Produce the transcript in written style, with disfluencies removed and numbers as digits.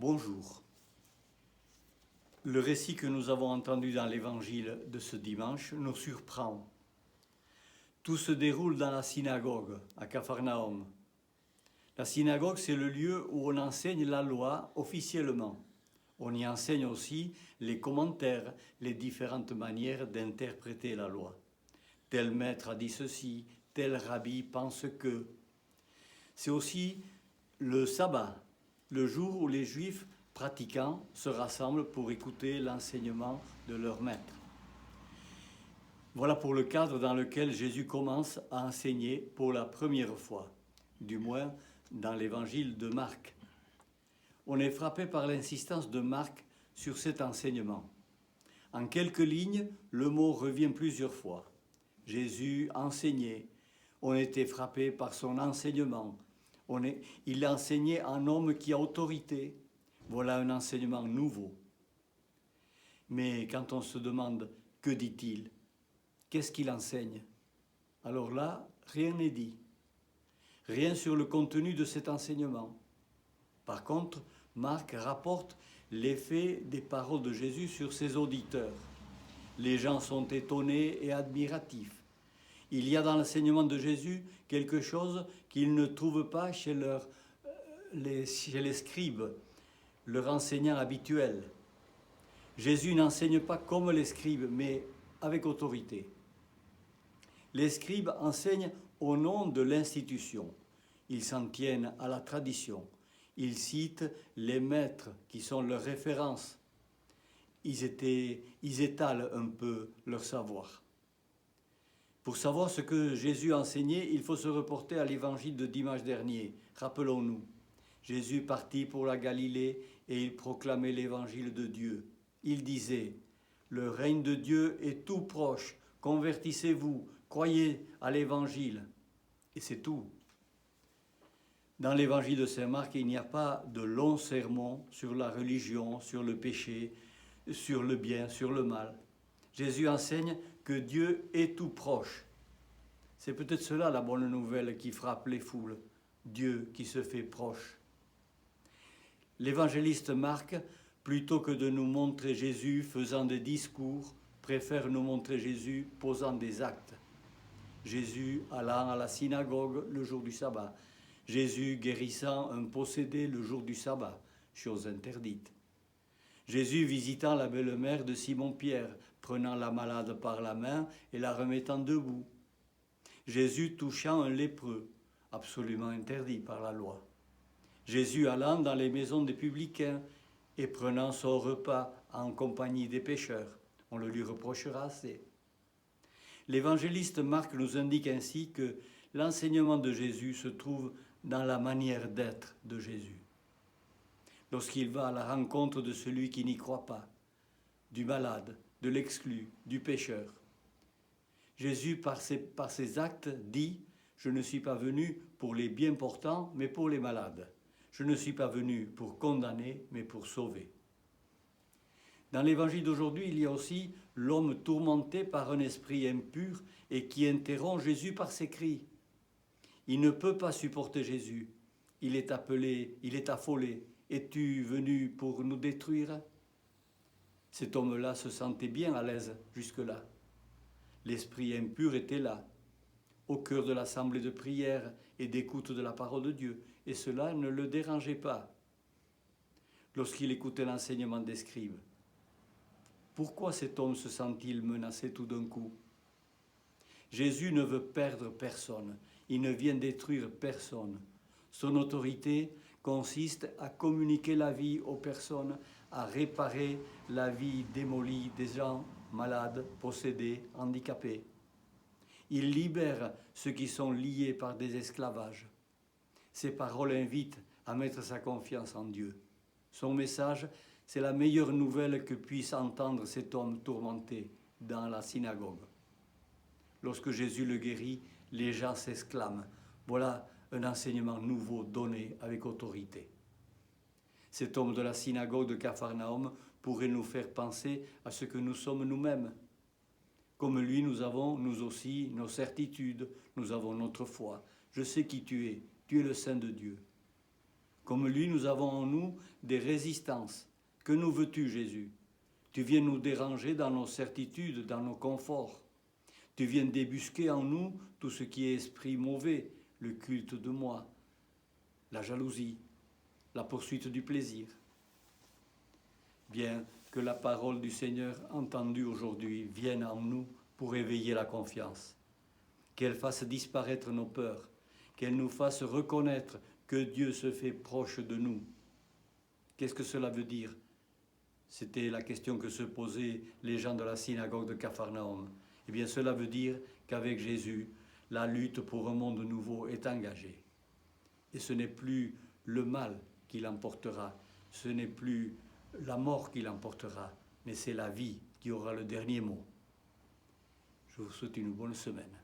Bonjour. Le récit que nous avons entendu dans l'évangile de ce dimanche nous surprend. Tout se déroule dans la synagogue à Capharnaüm. La synagogue, c'est le lieu où on enseigne la loi officiellement. On y enseigne aussi les commentaires, les différentes manières d'interpréter la loi. Tel maître a dit ceci, tel rabbi pense que. C'est aussi le sabbat, le jour où les Juifs pratiquants se rassemblent pour écouter l'enseignement de leur maître. Voilà pour le cadre dans lequel Jésus commence à enseigner pour la première fois, du moins dans l'évangile de Marc. On est frappé par l'insistance de Marc sur cet enseignement. En quelques lignes, le mot revient plusieurs fois. Jésus enseignait. On était frappé par son enseignement. Il enseignait un homme qui a autorité. Voilà un enseignement nouveau. Mais quand on se demande que dit-il, qu'est-ce qu'il enseigne? Alors là, rien n'est dit. Rien sur le contenu de cet enseignement. Par contre, Marc rapporte l'effet des paroles de Jésus sur ses auditeurs. Les gens sont étonnés et admiratifs. Il y a dans l'enseignement de Jésus quelque chose qu'ils ne trouvent pas chez les scribes, leur enseignant habituel. Jésus n'enseigne pas comme les scribes, mais avec autorité. Les scribes enseignent au nom de l'institution. Ils s'en tiennent à la tradition. Ils citent les maîtres qui sont leurs références. Ils étalent un peu leur savoir. Pour savoir ce que Jésus enseignait, il faut se reporter à l'évangile de dimanche dernier. Rappelons-nous, Jésus partit pour la Galilée et il proclamait l'évangile de Dieu. Il disait, « Le règne de Dieu est tout proche, convertissez-vous, croyez à l'évangile. » Et c'est tout. Dans l'évangile de Saint Marc, il n'y a pas de long sermon sur la religion, sur le péché, sur le bien, sur le mal. Jésus enseigne que Dieu est tout proche. C'est peut-être cela la bonne nouvelle qui frappe les foules. Dieu qui se fait proche. L'évangéliste Marc, plutôt que de nous montrer Jésus faisant des discours, préfère nous montrer Jésus posant des actes. Jésus allant à la synagogue le jour du sabbat. Jésus guérissant un possédé le jour du sabbat, chose interdite. Jésus visitant la belle-mère de Simon-Pierre, prenant la malade par la main et la remettant debout. Jésus touchant un lépreux, absolument interdit par la loi. Jésus allant dans les maisons des publicains et prenant son repas en compagnie des pécheurs. On le lui reprochera assez. L'évangéliste Marc nous indique ainsi que l'enseignement de Jésus se trouve dans la manière d'être de Jésus. Lorsqu'il va à la rencontre de celui qui n'y croit pas, du malade, de l'exclu, du pécheur. Jésus, par ses actes, dit « Je ne suis pas venu pour les bien portants, mais pour les malades. Je ne suis pas venu pour condamner, mais pour sauver. » Dans l'évangile d'aujourd'hui, il y a aussi l'homme tourmenté par un esprit impur et qui interrompt Jésus par ses cris. Il ne peut pas supporter Jésus. Il est appelé, il est affolé. Es-tu venu pour nous détruire? Cet homme-là se sentait bien à l'aise jusque-là. L'esprit impur était là, au cœur de l'assemblée de prière et d'écoute de la parole de Dieu, et cela ne le dérangeait pas lorsqu'il écoutait l'enseignement des scribes. Pourquoi cet homme se sent-il menacé tout d'un coup? Jésus ne veut perdre personne, il ne vient détruire personne. Son autorité consiste à communiquer la vie aux personnes, à réparer la vie démolie des gens malades, possédés, handicapés. Il libère ceux qui sont liés par des esclavages. Ses paroles invitent à mettre sa confiance en Dieu. Son message, c'est la meilleure nouvelle que puisse entendre cet homme tourmenté dans la synagogue. Lorsque Jésus le guérit, les gens s'exclament. Voilà un enseignement nouveau donné avec autorité. Cet homme de la synagogue de Capharnaüm pourrait nous faire penser à ce que nous sommes nous-mêmes. Comme lui, nous avons, nous aussi, nos certitudes, nous avons notre foi. Je sais qui tu es le Saint de Dieu. Comme lui, nous avons en nous des résistances. Que nous veux-tu, Jésus? Tu viens nous déranger dans nos certitudes, dans nos conforts. Tu viens débusquer en nous tout ce qui est esprit mauvais, le culte de moi, la jalousie, la poursuite du plaisir. Bien que la parole du Seigneur entendue aujourd'hui vienne en nous pour éveiller la confiance, qu'elle fasse disparaître nos peurs, qu'elle nous fasse reconnaître que Dieu se fait proche de nous. Qu'est-ce que cela veut dire? C'était la question que se posaient les gens de la synagogue de Capharnaüm. Eh bien, cela veut dire qu'avec Jésus, la lutte pour un monde nouveau est engagée. Et ce n'est plus le mal qui l'emportera, ce n'est plus la mort qui l'emportera, mais c'est la vie qui aura le dernier mot. Je vous souhaite une bonne semaine.